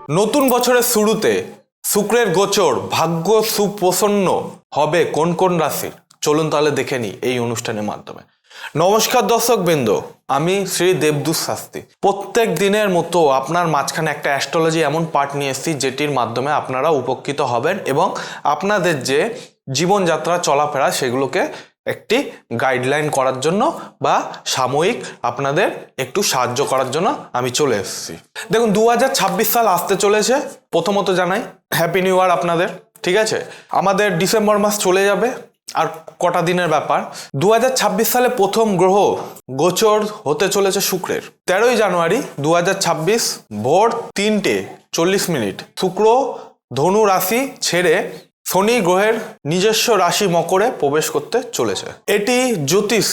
নতুন বছরের শুরুতে শুক্রের গোচর ভাগ্য সুপ্রসন্ন হবে কোন কোন রাশির, চলুন তাহলে দেখে নিই এই অনুষ্ঠানের মাধ্যমে। নমস্কার দর্শক বৃন্দ, আমি শ্রী দেবদূত শাস্ত্রী। প্রত্যেক দিনের মতো আপনার মাঝখানে একটা অ্যাস্ট্রোলজি এমন পার্ট নিয়ে এসেছি যেটির মাধ্যমে আপনারা উপকৃত হবেন এবং আপনাদের যে জীবনযাত্রা চলাফেরা সেগুলোকে একটি গাইডলাইন করার জন্য বা সাময়িক আপনাদের একটু সাহায্য করার জন্য আমি চলে এসেছি। দেখুন, 2026 সাল আসতে চলেছে। প্রথমত জানাই হ্যাপি নিউ ইয়ার আপনাদের। ঠিক আছে, আমাদের ডিসেম্বর মাস চলে যাবে আর কটা দিনের ব্যাপার। 2026 সালে প্রথম গ্রহ গোচর হতে চলেছে শুক্রের। 13ই জানুয়ারি 2026 ভোর 3:40 শুক্র ধনু রাশি ছেড়ে শনি গ্রহের নিজস্ব রাশি মকরে প্রবেশ করতে চলেছে। এটি জ্যোতিষ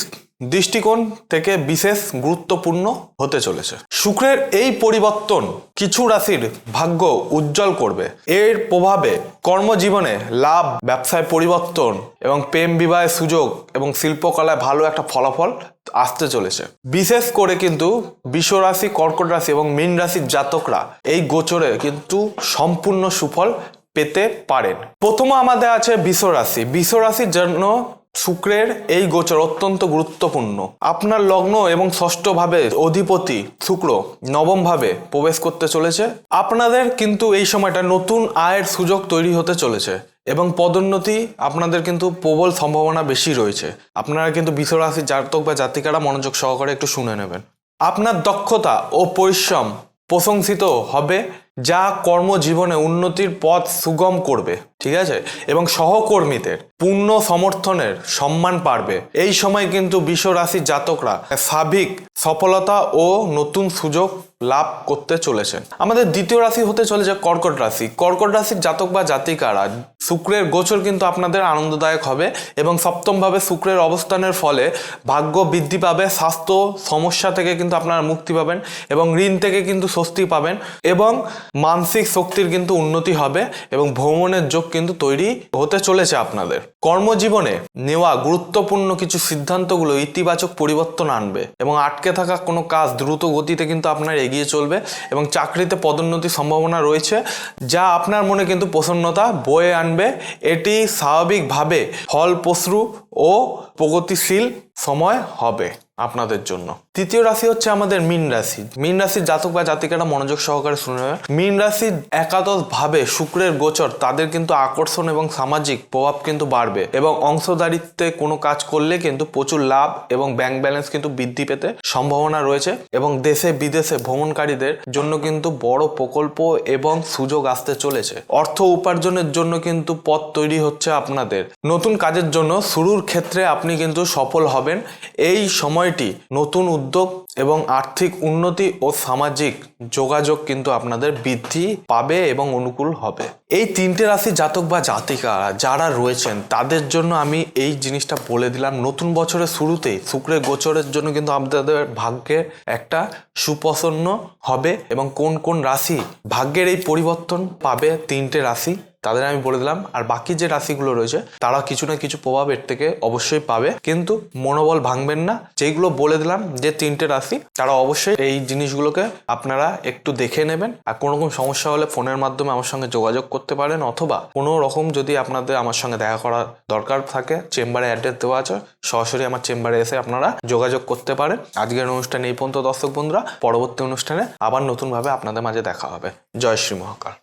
দৃষ্টিকোণ থেকে বিশেষ গুরুত্বপূর্ণ হতে চলেছে। শুক্রের এই পরিবর্তন কিছু রাশির ভাগ্য উজ্জ্বল করবে। এর প্রভাবে কর্মজীবনে লাভ, ব্যবসায় পরিবর্তন এবং প্রেম বিবাহের সুযোগ এবং শিল্পকলায় ভালো একটা ফলাফল আসতে চলেছে। বিশেষ করে কিন্তু বৃষ রাশি, কর্কট রাশি এবং মীন রাশির জাতকরা এই গোচরে কিন্তু সম্পূর্ণ সুফল পেতে পারেন। প্রথমে আমাদের আছে বৃষ রাশি। বৃষ রাশির জন্য শুক্রের এই গোচর অত্যন্ত গুরুত্বপূর্ণ। আপনার লগ্ন এবং ষষ্ঠ ভাবে অধিপতি শুক্র নবম ভাবে প্রবেশ করতে চলেছে। আপনাদের কিন্তু এই সময়টা নতুন আয়ের সুযোগ তৈরি হতে চলেছে এবং পদোন্নতি আপনাদের কিন্তু প্রবল সম্ভাবনা বেশি রয়েছে। আপনারা কিন্তু বৃষ রাশির জাতক বা জাতিকারা মনোযোগ সহকারে একটু শুনে নেবেন। আপনার দক্ষতা ও পরিশ্রম প্রশংসিত হবে, যা কর্মজীবনে উন্নতির পথ সুগম করবে। ঠিক আছে, এবং সহকর্মীদের পূর্ণ সমর্থনের সম্মান পাবে। এই সময় কিন্তু বৃষ রাশির জাতকরা স্বাভাবিক সফলতা ও নতুন সুযোগ লাভ করতে চলেছেন। আমাদের দ্বিতীয় রাশি হতে চলেছে কর্কট রাশি। কর্কট রাশির জাতক বা জাতিকারা শুক্রের গোচর কিন্তু আপনাদের আনন্দদায়ক হবে এবং সপ্তমভাবে শুক্রের অবস্থানের ফলে ভাগ্য বৃদ্ধি পাবে। স্বাস্থ্য সমস্যা থেকে কিন্তু আপনারা মুক্তি পাবেন এবং ঋণ থেকে কিন্তু স্বস্তি পাবেন এবং মানসিক শক্তির কিন্তু উন্নতি হবে এবং ভ্রমণের যোগ কিন্তু তৈরি হতে চলেছে আপনাদের। কর্মজীবনে নেওয়া গুরুত্বপূর্ণ কিছু সিদ্ধান্তগুলো ইতিবাচক পরিবর্তন আনবে এবং আটকে থাকা কোনো কাজ দ্রুত গতিতে কিন্তু আপনার এগিয়ে চলবে এবং চাকরিতে পদোন্নতির সম্ভাবনা রয়েছে, যা আপনার মনে কিন্তু প্রসন্নতা বয়ে আনবে। এটি স্বাভাবিকভাবে ফলপ্রসূ ও প্রগতিশীল সময় হবে আপনাদের জন্য। তৃতীয় রাশি হচ্ছে আমাদের মীন রাশি। মীন রাশির জাতক বা জাতিকারা মনোযোগ সহকারে শুনে নেবে। মীন রাশির একাদশ ভাবে শুক্রের গোচর তাদের কিন্তু আকর্ষণ এবং সামাজিক প্রভাব কিন্তু বাড়বে এবং অংশদারিত্বে কোনো কাজ করলে কিন্তু প্রচুর লাভ এবং ব্যাংক ব্যালেন্স কিন্তু বৃদ্ধি পেতে সম্ভাবনা রয়েছে এবং দেশে বিদেশে ভ্রমণকারীদের জন্য কিন্তু বড় প্রকল্প এবং সুযোগ আসতে চলেছে। অর্থ উপার্জনের জন্য কিন্তু পথ তৈরি হচ্ছে আপনাদের। নতুন কাজের জন্য শুরুর ক্ষেত্রে আপনি কিন্তু সফল হবেন। এই সময়টি নতুন উদ্যোগ এবং আর্থিক উন্নতি ও সামাজিক যোগাযোগ কিন্তু আপনাদের বৃদ্ধি পাবে এবং অনুকূল হবে। এই তিনটে রাশি জাতক বা জাতিকারা যারা রয়েছেন তাদের জন্য আমি এই জিনিসটা বলে দিলাম। নতুন বছরের শুরুতেই শুক্রের গোচরের জন্য কিন্তু আপনাদের ভাগ্যে একটা সুপ্রসন্ন হবে এবং কোন কোন রাশি ভাগ্যের এই পরিবর্তন পাবে, তিনটে রাশি তাদের আমি বলে দিলাম। আর বাকি যে রাশিগুলো রয়েছে তারা কিছু না কিছু প্রভাব এর থেকে অবশ্যই পাবে, কিন্তু মনোবল ভাঙবেন না। যেগুলো বলে দিলাম যে তিনটে রাশি, তারা অবশ্যই এই জিনিসগুলোকে আপনারা একটু দেখে নেবেন। আর কোনো রকম সমস্যা হলে ফোনের মাধ্যমে আমার সঙ্গে যোগাযোগ করতে পারেন, অথবা কোনো রকম যদি আপনাদের আমার সঙ্গে দেখা করার দরকার থাকে চেম্বারে অ্যাড্রেস দেওয়া আছে, সরাসরি আমার চেম্বারে এসে আপনারা যোগাযোগ করতে পারেন। আজকের অনুষ্ঠানে এই পর্যন্ত দর্শক বন্ধুরা, পরবর্তী অনুষ্ঠানে আবার নতুনভাবে আপনাদের মাঝে দেখা হবে। জয় শ্রী মহাকাল।